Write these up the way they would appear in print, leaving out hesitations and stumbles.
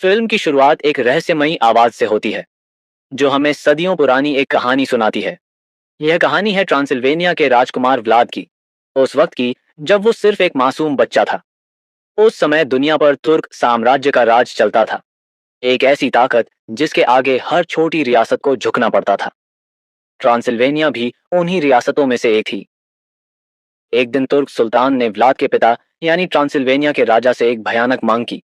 Film की शुरुआत एक रहस्यमयी आवाज से होती है जो हमें सदियों पुरानी एक कहानी सुनाती है। यह कहानी है ट्रांसिल्वेनिया के राजकुमार व्लाद की, उस वक्त की जब वो सिर्फ एक मासूम बच्चा था। उस समय दुनिया पर तुर्क साम्राज्य का राज चलता था, एक ऐसी ताकत जिसके आगे हर छोटी रियासत को झुकना पड़ता था। ट्रांसिल्वेनिया भी उन्हीं रियासतों में से एक थी। एक दिन तुर्क सुल्तान ने व्लाद के पिता यानी ट्रांसिल्वेनिया के राजा से एक भयानक मांग की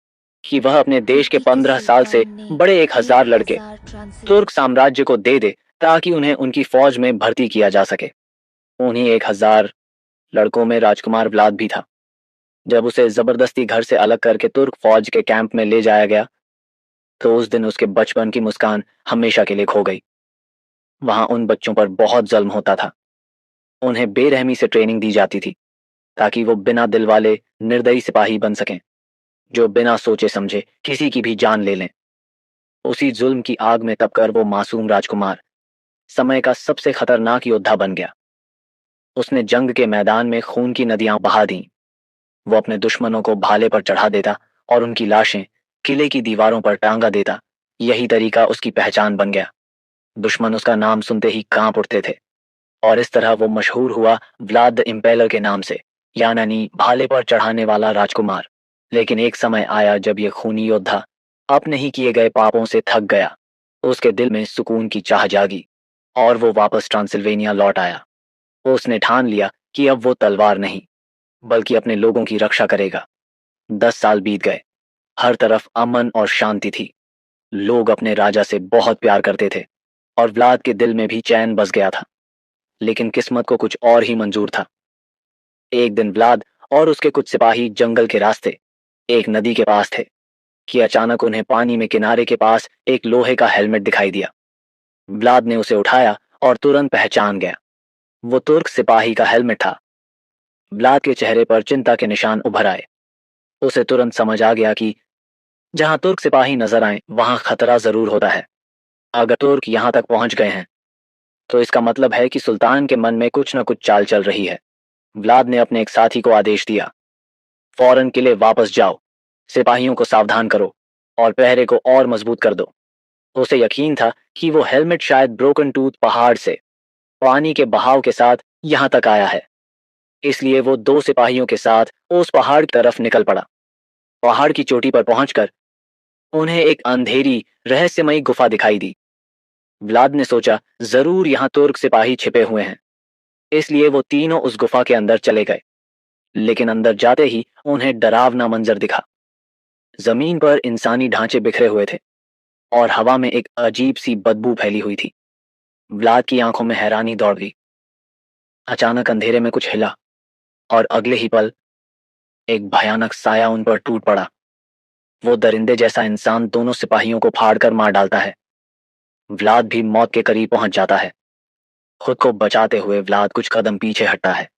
कि वह अपने देश के तुर्की के 15 साल से सुल्तान ने बड़े 1,000 लड़के 1000 ट्रांसलेट तुर्क साम्राज्य को दे दे ताकि उन्हें उनकी फौज में भर्ती किया जा सके। उन्हीं 1,000 लड़कों में राजकुमार व्लाद भी था। जब उसे जबरदस्ती घर से अलग करके तुर्क फौज के कैंप में ले जाया गया तो उस दिन उसके बचपन की मुस्कान हमेशा के लिए खो गई। वहां उन बच्चों पर बहुत जुल्म होता था। उन्हें बेरहमी से ट्रेनिंग दी जाती थी ताकि वो बिना दिल वाले निर्दयी सिपाही बन सकें, जो बिना सोचे समझे किसी की भी जान ले लें। उसी जुल्म की आग में तपकर वो मासूम राजकुमार समय का सबसे खतरनाक योद्धा बन गया। उसने जंग के मैदान में खून की नदियां बहा दी। वो अपने दुश्मनों को भाले पर चढ़ा देता और उनकी लाशें किले की दीवारों पर टांगा देता। यही तरीका उसकी पहचान बन गया। दुश्मन उसका नाम सुनते ही कांप उठते थे और इस तरह वो मशहूर हुआ व्लाद द इम्पेलर के नाम से, यानी भाले पर चढ़ाने वाला राजकुमार। लेकिन एक समय आया जब ये खूनी योद्धा अपने ही किए गए पापों से थक गया। उसके दिल में सुकून की चाह जागी और वो वापस ट्रांसिल्वेनिया लौट आया। उसने ठान लिया कि अब वो तलवार नहीं बल्कि अपने लोगों की रक्षा करेगा। 10 साल बीत गए। हर तरफ अमन और शांति थी। लोग अपने राजा से बहुत प्यार करते थे और व्लाद के दिल में भी चैन बस गया था। लेकिन किस्मत को कुछ और ही मंजूर था। एक दिन व्लाद और उसके कुछ सिपाही जंगल के रास्ते एक नदी के पास थे कि अचानक उन्हें पानी में किनारे के पास एक लोहे का हेलमेट दिखाई दिया। व्लाद ने उसे उठाया और तुरंत पहचान गया। वो तुर्क सिपाही का हेलमेट था। व्लाद के चेहरे पर चिंता के निशान उभर आए। उसे तुरंत समझ आ गया कि जहां तुर्क सिपाही नजर आए वहां खतरा जरूर होता है। अगर तुर्क यहां तक पहुंच गए हैं तो इसका मतलब है कि सुल्तान के मन में कुछ न कुछ चाल चल रही है। व्लाद ने अपने एक साथी को आदेश दिया, फौरन किले वापस जाओ, सिपाहियों को सावधान करो और पहरे को और मजबूत कर दो। उसे यकीन था कि वो हेलमेट शायद ब्रोकन टूथ पहाड़ से पानी के बहाव के साथ यहां तक आया है। इसलिए वो 2 सिपाहियों के साथ उस पहाड़ की तरफ निकल पड़ा। पहाड़ की चोटी पर पहुंचकर उन्हें एक अंधेरी रहस्यमयी गुफा दिखाई दी। व्लाद ने सोचा जरूर यहां तुर्क सिपाही छिपे हुए हैं, इसलिए वो तीनों उस गुफा के अंदर चले गए। लेकिन अंदर जाते ही उन्हें डरावना मंजर दिखा। जमीन पर इंसानी ढांचे बिखरे हुए थे और हवा में एक अजीब सी बदबू फैली हुई थी। व्लाद की आंखों में हैरानी दौड़ गई। अचानक अंधेरे में कुछ हिला और अगले ही पल एक भयानक साया उन पर टूट पड़ा। वो दरिंदे जैसा इंसान दोनों सिपाहियों को फाड़कर मार डालता है। व्लाद भी मौत के करीब पहुंच जाता है। खुद को बचाते हुए व्लाद कुछ कदम पीछे हटता है।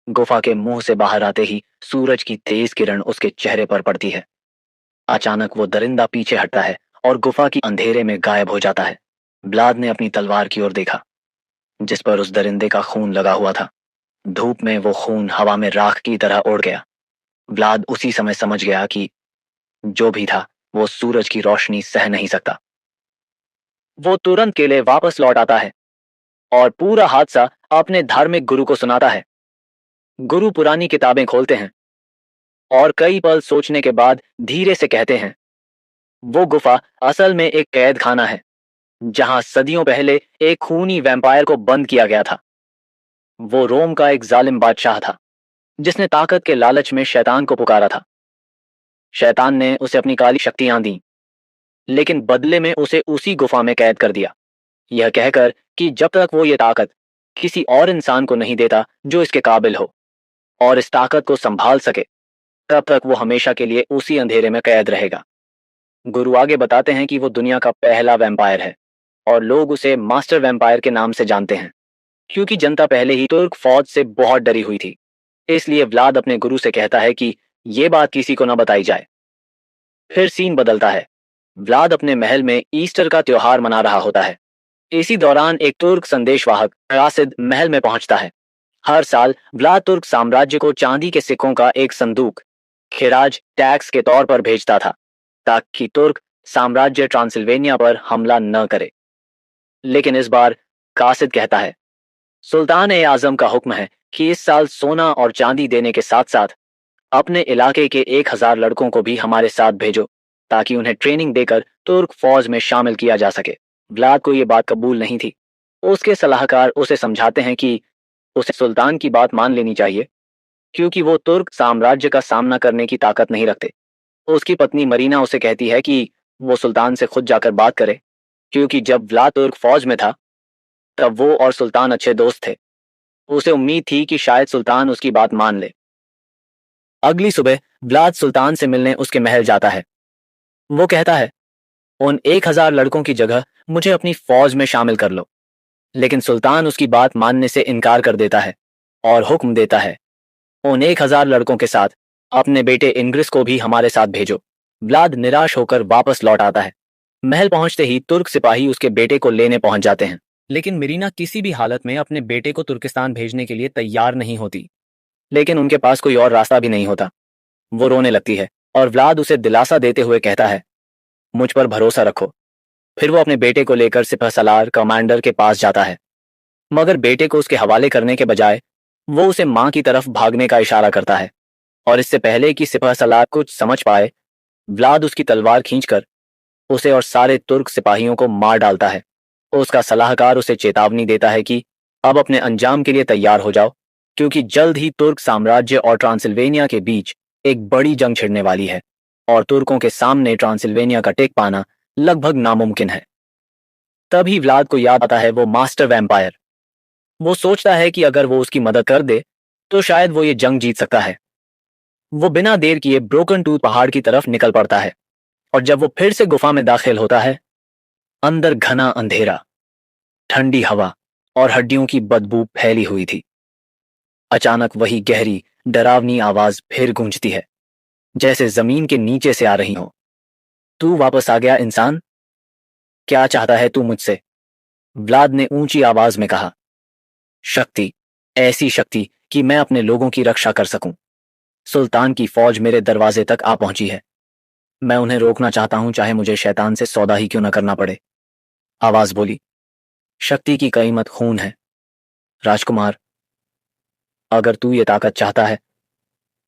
गुफा के मुंह से बाहर आते ही सूरज की तेज किरण उसके चेहरे पर पड़ती है। अचानक वो दरिंदा पीछे हटता है और गुफा की अंधेरे में गायब हो जाता है। व्लाद ने अपनी तलवार की ओर देखा जिस पर उस दरिंदे का खून लगा हुआ था। धूप में वो खून हवा में राख की तरह उड़ गया। व्लाद उसी समय समझ गया कि जो भी था वो सूरज की रोशनी सह नहीं सकता। वो तुरंत किले वापस लौट आता है और पूरा हादसा अपने धार्मिक गुरु को सुनाता है। गुरु पुरानी किताबें खोलते हैं और कई पल सोचने के बाद धीरे से कहते हैं, वो गुफा असल में एक कैद खाना है जहां सदियों पहले एक खूनी वैम्पायर को बंद किया गया था। वो रोम का एक जालिम बादशाह था जिसने ताकत के लालच में शैतान को पुकारा था। शैतान ने उसे अपनी काली शक्तियां दी, लेकिन बदले में उसे उसी गुफा में कैद कर दिया, यह कहकर कि जब तक वो ये ताकत किसी और इंसान को नहीं देता जो इसके काबिल हो और इस ताकत को संभाल सके, तब तक वो हमेशा के लिए उसी अंधेरे में कैद रहेगा। गुरु आगे बताते हैं कि वो दुनिया का पहला वैम्पायर है और लोग उसे मास्टर वैम्पायर के नाम से जानते हैं क्योंकि जनता पहले ही तुर्क फौज से बहुत डरी हुई थी। इसलिए व्लाद अपने गुरु से कहता है कि ये बात किसी को न बताई जाए। फिर सीन बदलता है। व्लाद अपने महल में ईस्टर का त्योहार मना रहा होता है। इसी दौरान एक तुर्क संदेशवाहक राशिद महल में पहुंचता है। हर साल व्लाद तुर्क साम्राज्य को चांदी के सिक्कों का एक संदूक खिराज टैक्स के तौर पर भेजता था। ताकि तुर्क साम्राज्य ट्रांसिल्वेनिया पर हमला न करे। लेकिन इस बार कासिद कहता है, सुल्तान ए आजम का हुक्म है कि इस साल सोना और चांदी देने के साथ साथ अपने इलाके के 1,000 लड़कों को भी हमारे साथ भेजो, ताकि उन्हें ट्रेनिंग देकर तुर्क फौज में शामिल किया जा सके। व्लाद को यह बात कबूल नहीं थी। उसके सलाहकार उसे समझाते हैं कि उसे सुल्तान की बात मान लेनी चाहिए, क्योंकि वो तुर्क साम्राज्य का सामना करने की ताकत नहीं रखते। उसकी पत्नी मरीना उसे कहती है कि वो सुल्तान से खुद जाकर बात करे, क्योंकि जब व्लाद तुर्क फौज में था तब वो और सुल्तान अच्छे दोस्त थे। उसे उम्मीद थी कि शायद सुल्तान उसकी बात मान ले। अगली सुबह व्लाद सुल्तान से मिलने उसके महल जाता है। वो कहता है, उन 1,000 लड़कों की जगह मुझे अपनी फौज में शामिल कर लो। लेकिन सुल्तान उसकी बात मानने से इनकार कर देता है और हुक्म देता है, उन 1,000 लड़कों के साथ अपने बेटे इंग्रिस को भी हमारे साथ भेजो। व्लाद निराश होकर वापस लौट आता है। महल पहुंचते ही तुर्क सिपाही उसके बेटे को लेने पहुंच जाते हैं, लेकिन मिरीना किसी भी हालत में अपने बेटे को तुर्किस्तान भेजने के लिए तैयार नहीं होती। लेकिन उनके पास कोई और रास्ता भी नहीं होता। वो रोने लगती है और व्लाद उसे दिलासा देते हुए कहता है, मुझ पर भरोसा रखो। फिर वो अपने बेटे को लेकर सिपह सलार कमांडर के पास जाता है, मगर बेटे को उसके हवाले करने के बजाय वो उसे मां की तरफ भागने का इशारा करता है। और इससे पहले कि सिपह सलार कुछ समझ पाए, व्लाद उसकी तलवार खींचकर उसे और सारे तुर्क सिपाहियों को मार डालता है। उसका सलाहकार उसे चेतावनी देता है कि अब अपने अंजाम के लिए तैयार हो जाओ, क्योंकि जल्द ही तुर्क साम्राज्य और ट्रांसिल्वेनिया के बीच एक बड़ी जंग छिड़ने वाली है और तुर्कों के सामने ट्रांसिल्वेनिया का टेक पाना लगभग नामुमकिन है। तभी व्लाद को याद आता है वो मास्टर वैम्पायर। वो सोचता है कि अगर वो उसकी मदद कर दे तो शायद वो ये जंग जीत सकता है। वो बिना देर किए ब्रोकन टूथ पहाड़ की तरफ निकल पड़ता है और जब वो फिर से गुफा में दाखिल होता है, अंदर घना अंधेरा, ठंडी हवा और हड्डियों की बदबू फैली हुई थी। अचानक वही गहरी डरावनी आवाज फिर गूंजती है, जैसे जमीन के नीचे से आ रही हो। तू वापस आ गया इंसान? क्या चाहता है तू मुझसे? व्लाद ने ऊंची आवाज में कहा। शक्ति, ऐसी शक्ति कि मैं अपने लोगों की रक्षा कर सकूं। सुल्तान की फौज मेरे दरवाजे तक आ पहुंची है। मैं उन्हें रोकना चाहता हूं, चाहे मुझे शैतान से सौदा ही क्यों न करना पड़े। आवाज बोली, शक्ति की कीमत खून है। राजकुमार, अगर तू ये ताकत चाहता है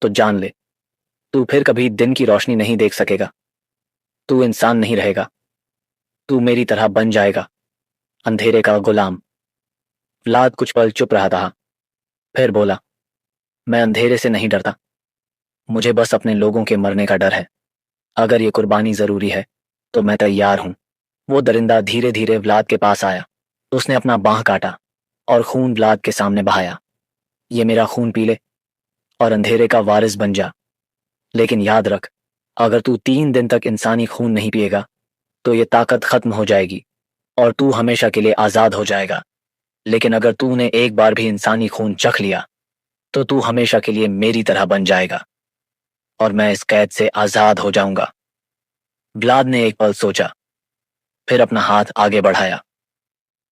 तो जान ले, तू फिर कभी दिन की रोशनी नहीं देख सकेगा। तू इंसान नहीं रहेगा। तू मेरी तरह बन जाएगा, अंधेरे का गुलाम। व्लाद कुछ पल चुप रहा था, फिर बोला, मैं अंधेरे से नहीं डरता। मुझे बस अपने लोगों के मरने का डर है। अगर ये कुर्बानी जरूरी है तो मैं तैयार हूं। वो दरिंदा धीरे धीरे व्लाद के पास आया। उसने अपना बांह काटा और खून व्लाद के सामने बहाया। ये मेरा खून पी ले और अंधेरे का वारिस बन जा। लेकिन याद रख, अगर तू 3 दिन तक इंसानी खून नहीं पिएगा तो ये ताकत खत्म हो जाएगी और तू हमेशा के लिए आजाद हो जाएगा। लेकिन अगर तूने एक बार भी इंसानी खून चख लिया तो तू हमेशा के लिए मेरी तरह बन जाएगा और मैं इस कैद से आजाद हो जाऊंगा। व्लाद ने एक पल सोचा, फिर अपना हाथ आगे बढ़ाया।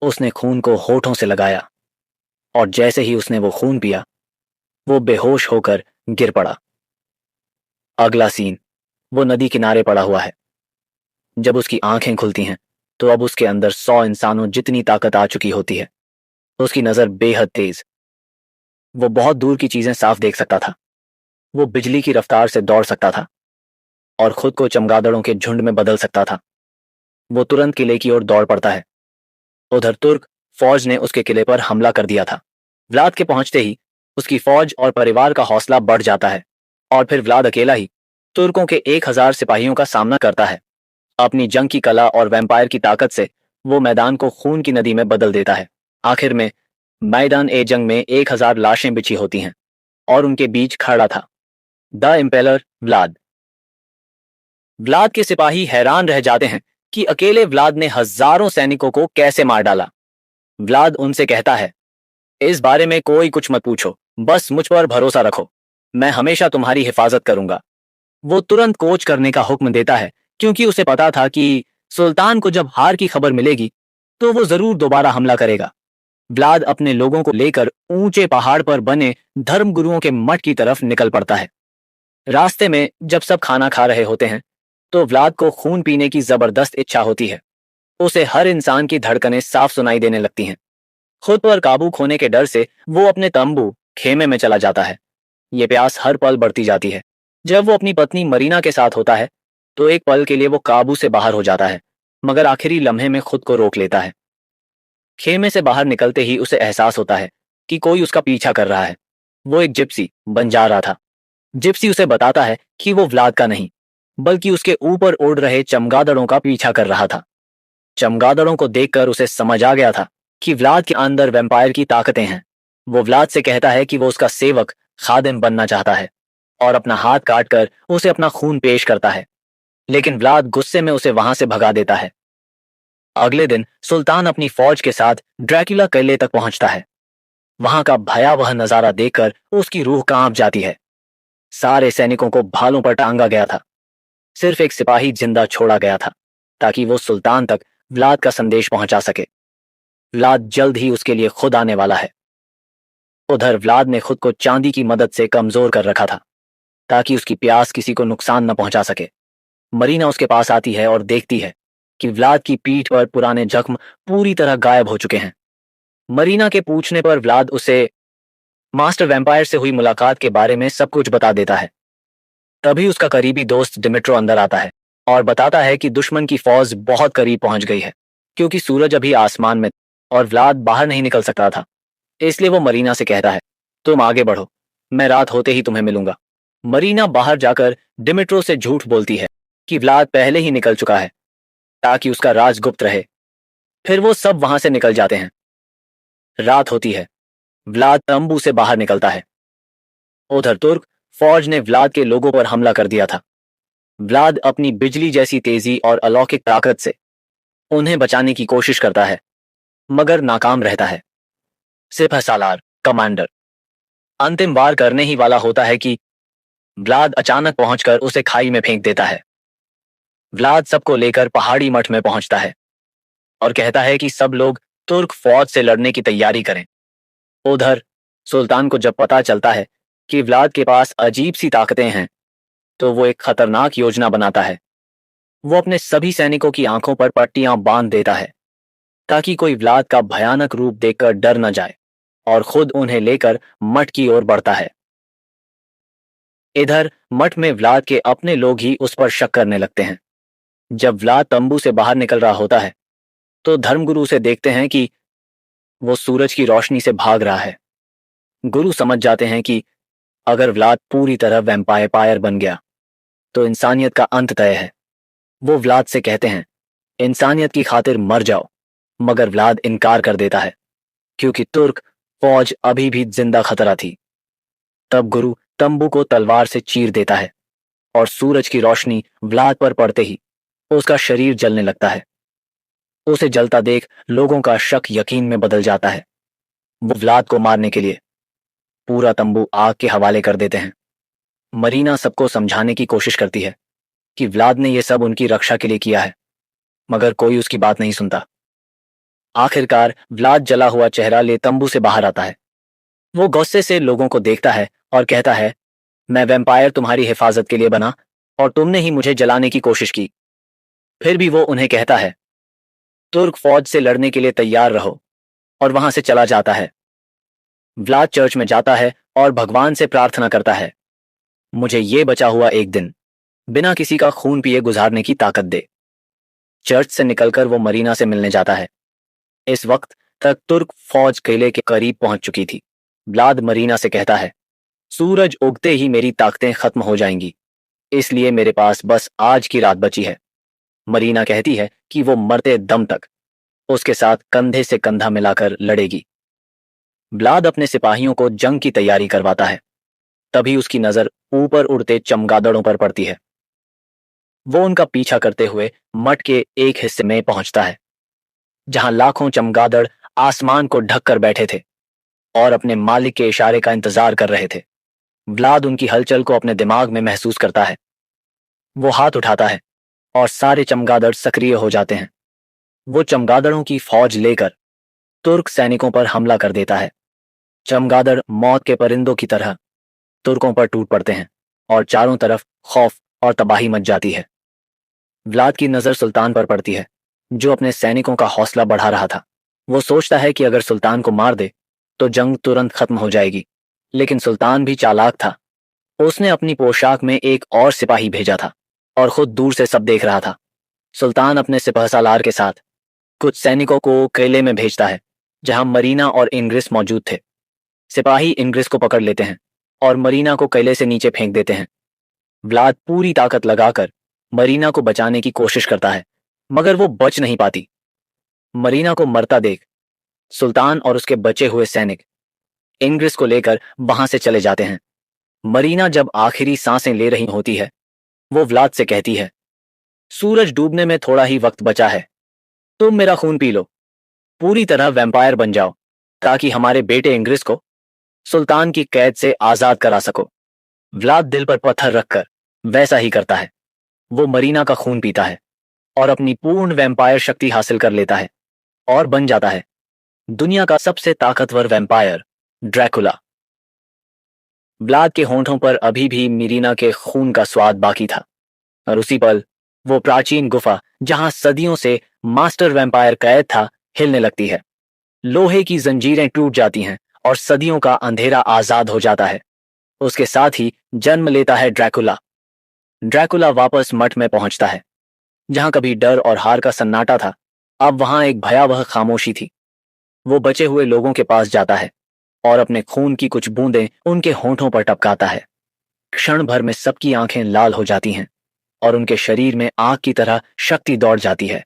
उसने खून को होठों से लगाया और जैसे ही उसने वो खून पिया, वो बेहोश होकर गिर पड़ा। अगला सीन, वो नदी किनारे पड़ा हुआ है। जब उसकी आंखें खुलती हैं तो अब उसके अंदर 100 इंसानों जितनी ताकत आ चुकी होती है। उसकी नजर बेहद तेज। वो बहुत दूर की चीजें साफ देख सकता था। वो बिजली की रफ्तार से दौड़ सकता था और खुद को चमगादड़ों के झुंड में बदल सकता था। वो तुरंत किले की ओर दौड़ पड़ता है। उधर तुर्क फौज ने उसके किले पर हमला कर दिया था। व्लाद के पहुंचते ही उसकी फौज और परिवार का हौसला बढ़ जाता है और फिर व्लाद अकेला ही तुर्कों के 1,000 सिपाहियों का सामना करता है। अपनी जंग की कला और वैम्पायर की ताकत से वो मैदान को खून की नदी में बदल देता है। आखिर में मैदान ए जंग में 1,000 लाशें बिछी होती हैं और उनके बीच खड़ा था द इम्पेलर व्लाद। व्लाद के सिपाही हैरान रह जाते हैं कि अकेले व्लाद ने हजारों सैनिकों को कैसे मार डाला। व्लाद उनसे कहता है, इस बारे में कोई कुछ मत पूछो, बस मुझ पर भरोसा रखो। मैं हमेशा तुम्हारी हिफाजत करूंगा। वो तुरंत कोच करने का हुक्म देता है, क्योंकि उसे पता था कि सुल्तान को जब हार की खबर मिलेगी तो वो जरूर दोबारा हमला करेगा। व्लाद अपने लोगों को लेकर ऊंचे पहाड़ पर बने धर्मगुरुओं के मठ की तरफ निकल पड़ता है। रास्ते में जब सब खाना खा रहे होते हैं तो व्लाद को खून पीने की जबरदस्त इच्छा होती है। उसे हर इंसान की धड़कनें साफ सुनाई देने लगती हैं। खुद पर काबू खोने के डर से वो अपने तंबू खेमे में चला जाता है। ये प्यास हर पल बढ़ती जाती है। जब वो अपनी पत्नी मरीना के साथ होता है तो एक पल के लिए वो काबू से बाहर हो जाता है, मगर आखिरी लम्हे में खुद को रोक लेता है। खेमे से बाहर निकलते ही उसे एहसास होता है कि कोई उसका पीछा कर रहा है। वो एक जिप्सी बन जा रहा था। जिप्सी उसे बताता है कि वो व्लाद का नहीं, बल्कि उसके ऊपर उड़ रहे चमगादड़ों का पीछा कर रहा था। चमगादड़ों को देखकर उसे समझ आ गया था कि व्लाद के अंदर वैम्पायर की ताकतें हैं। वो व्लाद से कहता है कि वो उसका सेवक खादिम बनना चाहता है और अपना हाथ काटकर उसे अपना खून पेश करता है, लेकिन व्लाद गुस्से में उसे वहां से भगा देता है। अगले दिन सुल्तान अपनी फौज के साथ ड्रैकुला किले तक पहुंचता है। वहां का भयावह नजारा देखकर उसकी रूह कांप जाती है। सारे सैनिकों को भालों पर टांगा गया था। सिर्फ एक सिपाही जिंदा छोड़ा गया था ताकि वो सुल्तान तक व्लाद का संदेश पहुंचा सके। व्लाद जल्द ही उसके लिए खुद आने वाला है। उधर व्लाद ने खुद को चांदी की मदद से कमजोर कर रखा था ताकि उसकी प्यास किसी को नुकसान न पहुंचा सके। मरीना उसके पास आती है और देखती है कि व्लाद की पीठ पर पुराने जख्म पूरी तरह गायब हो चुके हैं। मरीना के पूछने पर व्लाद उसे मास्टर वैम्पायर से हुई मुलाकात के बारे में सब कुछ बता देता है। तभी उसका करीबी दोस्त डिमिट्रो अंदर आता है और बताता है कि दुश्मन की फौज बहुत करीब पहुंच गई है, क्योंकि सूरज अभी आसमान में और व्लाद बाहर नहीं निकल सकता था। इसलिए वो मरीना से कहता है, तुम आगे बढ़ो, मैं रात होते ही तुम्हें मिलूंगा। मरीना बाहर जाकर डिमिट्रो से झूठ बोलती है कि व्लाद पहले ही निकल चुका है ताकि उसका राज गुप्त रहे। फिर वो सब वहां से निकल जाते हैं। रात होती है। व्लाद तंबू से बाहर निकलता है। उधर तुर्क फौज ने व्लाद के लोगों पर हमला कर दिया था। व्लाद अपनी बिजली जैसी तेजी और अलौकिक ताकत से उन्हें बचाने की कोशिश करता है, मगर नाकाम रहता है। सिपह सालार कमांडर अंतिम वार करने ही वाला होता है कि व्लाद अचानक पहुंचकर उसे खाई में फेंक देता है। व्लाद सबको लेकर पहाड़ी मठ में पहुंचता है और कहता है कि सब लोग तुर्क फौज से लड़ने की तैयारी करें। उधर सुल्तान को जब पता चलता है कि व्लाद के पास अजीब सी ताकतें हैं, तो वो एक खतरनाक योजना बनाता है। वो अपने सभी सैनिकों की आंखों पर पट्टियां बांध देता है ताकि कोई व्लाद का भयानक रूप देखकर डर न जाए, और खुद उन्हें लेकर मठ की ओर बढ़ता है। इधर मठ में व्लाद के अपने लोग ही उस पर शक करने लगते हैं। जब व्लाद तंबू से बाहर निकल रहा होता है तो धर्मगुरु उसे देखते हैं कि वो सूरज की रोशनी से भाग रहा है। गुरु समझ जाते हैं कि अगर व्लाद पूरी तरह वैम्पायर बन गया तो इंसानियत का अंत तय है। वो व्लाद से कहते हैं, इंसानियत की खातिर मर जाओ, मगर व्लाद इनकार कर देता है क्योंकि तुर्क फौज अभी भी जिंदा खतरा थी। तब गुरु तंबू को तलवार से चीर देता है और सूरज की रोशनी व्लाद पर पड़ते ही उसका शरीर जलने लगता है। उसे जलता देख लोगों का शक यकीन में बदल जाता है। वो व्लाद को मारने के लिए पूरा तंबू आग के हवाले कर देते हैं। मरीना सबको समझाने की कोशिश करती है कि व्लाद ने यह सब उनकी रक्षा के लिए किया है, मगर कोई उसकी बात नहीं सुनता। आखिरकार व्लाद जला हुआ चेहरा ले तंबू से बाहर आता है। वो गुस्से से लोगों को देखता है और कहता है, मैं वैम्पायर तुम्हारी हिफाजत के लिए बना और तुमने ही मुझे जलाने की कोशिश की। फिर भी वो उन्हें कहता है, तुर्क फौज से लड़ने के लिए तैयार रहो, और वहां से चला जाता है। व्लाद चर्च में जाता है और भगवान से प्रार्थना करता है, मुझे ये बचा हुआ एक दिन बिना किसी का खून पिए गुजारने की ताकत दे। चर्च से निकलकर वो मरीना से मिलने जाता है। इस वक्त तक तुर्क फौज किले के करीब पहुंच चुकी थी। व्लाद मरीना से कहता है, सूरज उगते ही मेरी ताकतें खत्म हो जाएंगी, इसलिए मेरे पास बस आज की रात बची है। मरीना कहती है कि वो मरते दम तक उसके साथ कंधे से कंधा मिलाकर लड़ेगी। व्लाद अपने सिपाहियों को जंग की तैयारी करवाता है। तभी उसकी नजर ऊपर उड़ते चमगादड़ों पर पड़ती है। वो उनका पीछा करते हुए मठ के एक हिस्से में पहुंचता है जहां लाखों चमगादड़ आसमान को ढक कर बैठे थे और अपने मालिक के इशारे का इंतजार कर रहे थे। व्लाद उनकी हलचल को अपने दिमाग में महसूस करता है। वो हाथ उठाता है और सारे चमगादड़ सक्रिय हो जाते हैं। वो चमगादड़ों की फौज लेकर तुर्क सैनिकों पर हमला कर देता है। चमगादड़ मौत के परिंदों की तरह तुर्कों पर टूट पड़ते हैं और चारों तरफ खौफ और तबाही मच जाती है। व्लाद की नजर सुल्तान पर पड़ती है, जो अपने सैनिकों का हौसला बढ़ा रहा था। वो सोचता है कि अगर सुल्तान को मार दे तो जंग तुरंत खत्म हो जाएगी। लेकिन सुल्तान भी चालाक था। उसने अपनी पोशाक में एक और सिपाही भेजा था और खुद दूर से सब देख रहा था। सुल्तान अपने सिपहसालार के साथ कुछ सैनिकों को किले में भेजता है, जहां मरीना और इंग्रिस मौजूद थे। सिपाही इंग्रिस को पकड़ लेते हैं और मरीना को किले से नीचे फेंक देते हैं। व्लाद पूरी ताकत लगाकर मरीना को बचाने की कोशिश करता है, मगर वो बच नहीं पाती। मरीना को मरता देख सुल्तान और उसके बचे हुए सैनिक इंग्रिस को लेकर वहां से चले जाते हैं। मरीना जब आखिरी सांसें ले रही होती है, वो व्लाद से कहती है, सूरज डूबने में थोड़ा ही वक्त बचा है, तुम मेरा खून पी लो, पूरी तरह वैम्पायर बन जाओ, ताकि हमारे बेटे इंग्रिस को सुल्तान की कैद से आजाद करा सको। व्लाद दिल पर पत्थर रखकर वैसा ही करता है। वो मरीना का खून पीता है और अपनी पूर्ण वैम्पायर शक्ति हासिल कर लेता है और बन जाता है दुनिया का सबसे ताकतवर वैम्पायर, ड्रैकुला। व्लाद के होंठों पर अभी भी मरीना के खून का स्वाद बाकी था, और उसी पल वो प्राचीन गुफा जहां सदियों से मास्टर वैम्पायर कैद था, हिलने लगती है। लोहे की जंजीरें टूट जाती हैं और सदियों का अंधेरा आजाद हो जाता है। उसके साथ ही जन्म लेता है ड्रैकुला। ड्रैकुला वापस मठ में पहुंचता है। जहां कभी डर और हार का सन्नाटा था, अब वहां एक भयावह खामोशी थी। वो बचे हुए लोगों के पास जाता है और अपने खून की कुछ बूंदें उनके होंठों पर टपकाता है। क्षण भर में सबकी आंखें लाल हो जाती हैं और उनके शरीर में आग की तरह शक्ति दौड़ जाती है।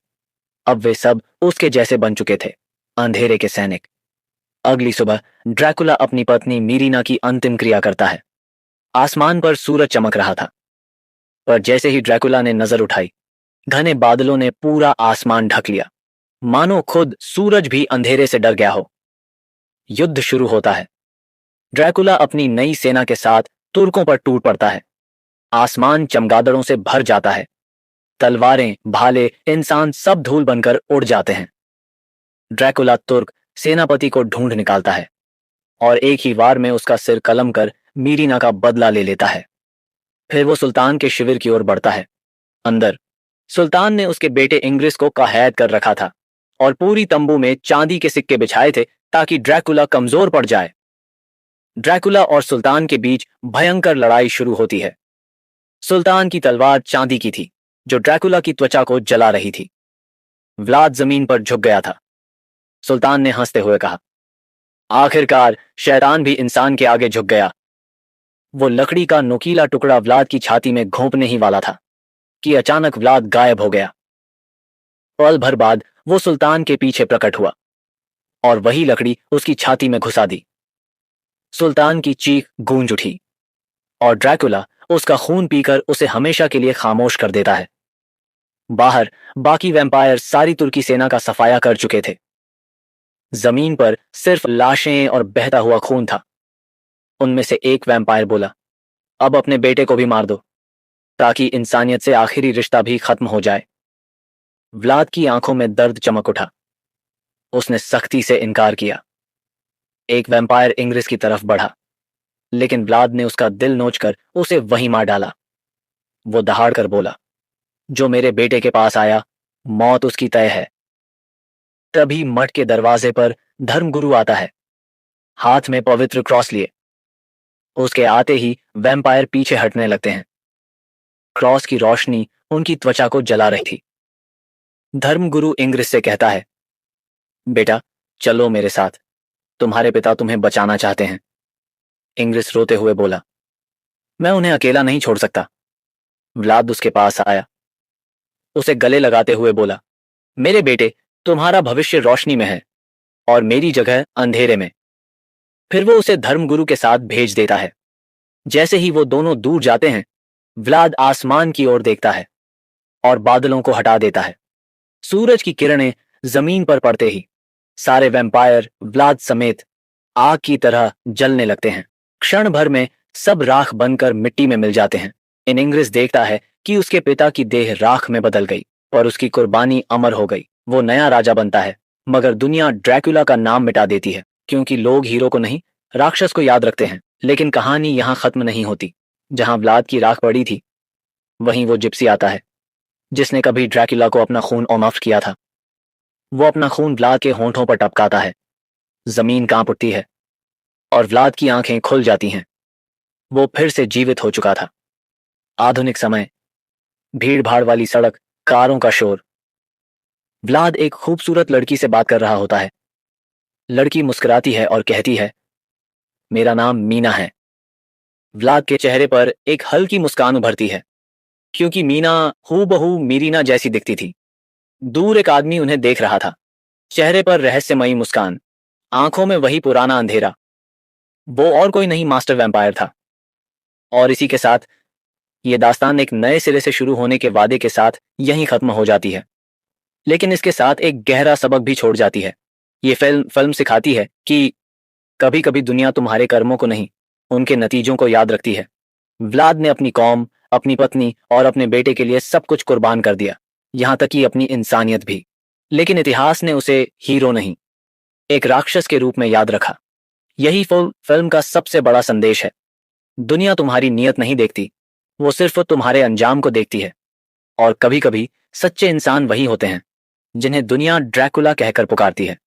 अब वे सब उसके जैसे बन चुके थे, अंधेरे के सैनिक। अगली सुबह ड्रैकुला अपनी पत्नी मीरीना की अंतिम क्रिया करता है। आसमान पर सूरज चमक रहा था, पर जैसे ही ड्रैकुला ने नजर उठाई, घने बादलों ने पूरा आसमान ढक लिया, मानो खुद सूरज भी अंधेरे से डर गया हो। युद्ध शुरू होता है। ड्रैकुला अपनी नई सेना के साथ तुर्कों पर टूट पड़ता है। आसमान चमगादड़ों से भर जाता है। तलवारें, भाले, इंसान सब धूल बनकर उड़ जाते हैं। ड्रैकुला तुर्क सेनापति को ढूंढ निकालता है और एक ही वार में उसका सिर कलम कर मीरीना का बदला ले लेता है। फिर वो सुल्तान के शिविर की ओर बढ़ता है। अंदर सुल्तान ने उसके बेटे इंग्रिस को कैद कर रखा था और पूरी तंबू में चांदी के सिक्के बिछाए थे, ताकि ड्रैकुला कमजोर पड़ जाए। ड्रैकुला और सुल्तान के बीच भयंकर लड़ाई शुरू होती है। सुल्तान की तलवार चांदी की थी, जो ड्रैकुला की त्वचा को जला रही थी। व्लाद जमीन पर झुक गया था। सुल्तान ने हंसते हुए कहा, आखिरकार शैतान भी इंसान के आगे झुक गया। वो लकड़ी का नुकीला टुकड़ा व्लाद की छाती में घोंपने ही वाला था कि अचानक व्लाद गायब हो गया। पल भर बाद वो सुल्तान के पीछे प्रकट हुआ और वही लकड़ी उसकी छाती में घुसा दी। सुल्तान की चीख गूंज उठी और ड्रैकुला उसका खून पीकर उसे हमेशा के लिए खामोश कर देता है। बाहर बाकी वैम्पायर सारी तुर्की सेना का सफाया कर चुके थे। जमीन पर सिर्फ लाशें और बहता हुआ खून था। उनमें से एक वैम्पायर बोला, अब अपने बेटे को भी मार दो, ताकि इंसानियत से आखिरी रिश्ता भी खत्म हो जाए। व्लाद की आंखों में दर्द चमक उठा। उसने सख्ती से इनकार किया। एक वैम्पायर इंग्रिस की तरफ बढ़ा, लेकिन व्लाद ने उसका दिल नोचकर उसे वहीं मार डाला। वो दहाड़ कर बोला, जो मेरे बेटे के पास आया, मौत उसकी तय है। तभी मठ के दरवाजे पर धर्मगुरु आता है, हाथ में पवित्र क्रॉस लिए। उसके आते ही वैम्पायर पीछे हटने लगते हैं। क्रॉस की रोशनी उनकी त्वचा को जला रही थी। धर्मगुरु इंग्रिस से कहता है, बेटा चलो मेरे साथ, तुम्हारे पिता तुम्हें बचाना चाहते हैं। इंग्रिस रोते हुए बोला, मैं उन्हें अकेला नहीं छोड़ सकता। व्लाद उसके पास आया, उसे गले लगाते हुए बोला, मेरे बेटे, तुम्हारा भविष्य रोशनी में है और मेरी जगह अंधेरे में। फिर वो उसे धर्मगुरु के साथ भेज देता है। जैसे ही वो दोनों दूर जाते हैं, व्लाद आसमान की ओर देखता है और बादलों को हटा देता है। सूरज की किरणें जमीन पर पड़ते ही सारे वैम्पायर व्लाद समेत आग की तरह जलने लगते हैं। क्षण भर में सब राख बनकर मिट्टी में मिल जाते हैं। इंग्रिस देखता है कि उसके पिता की देह राख में बदल गई और उसकी कुर्बानी अमर हो गई। वो नया राजा बनता है, मगर दुनिया ड्रैकुला का नाम मिटा देती है, क्योंकि लोग हीरो को नहीं, राक्षस को याद रखते हैं। लेकिन कहानी यहाँ खत्म नहीं होती। जहां व्लाद की राख पड़ी थी, वहीं वो जिप्सी आता है, जिसने कभी ड्रैकुला को अपना खून मुफ्त किया था। वो अपना खून व्लाद के होंठों पर टपकाता है, जमीन कांप उठती है और व्लाद की आंखें खुल जाती हैं। वो फिर से जीवित हो चुका था। आधुनिक समय, भीड़ भाड़ वाली सड़क, कारों का शोर। व्लाद एक खूबसूरत लड़की से बात कर रहा होता है। लड़की मुस्कुराती है और कहती है, मेरा नाम मीना है। व्लाद के चेहरे पर एक हल्की मुस्कान उभरती है, क्योंकि मीना हूबहू मीरीना जैसी दिखती थी। दूर एक आदमी उन्हें देख रहा था, चेहरे पर रहस्यमयी मुस्कान, आंखों में वही पुराना अंधेरा। वो और कोई नहीं, मास्टर वैम्पायर था। और इसी के साथ ये दास्तान एक नए सिरे से शुरू होने के वादे के साथ यहीं खत्म हो जाती है, लेकिन इसके साथ एक गहरा सबक भी छोड़ जाती है। ये फिल्म सिखाती है कि कभी कभी दुनिया तुम्हारे कर्मों को नहीं, उनके नतीजों को याद रखती है। व्लाद ने अपनी कौम, अपनी पत्नी और अपने बेटे के लिए सब कुछ कुर्बान कर दिया, यहां तक कि अपनी इंसानियत भी। लेकिन इतिहास ने उसे हीरो नहीं, एक राक्षस के रूप में याद रखा। यही फिल्म का सबसे बड़ा संदेश है। दुनिया तुम्हारी नीयत नहीं देखती, वो सिर्फ तुम्हारे अंजाम को देखती है। और कभी कभी सच्चे इंसान वही होते हैं जिन्हें दुनिया ड्रैकुला कहकर पुकारती है।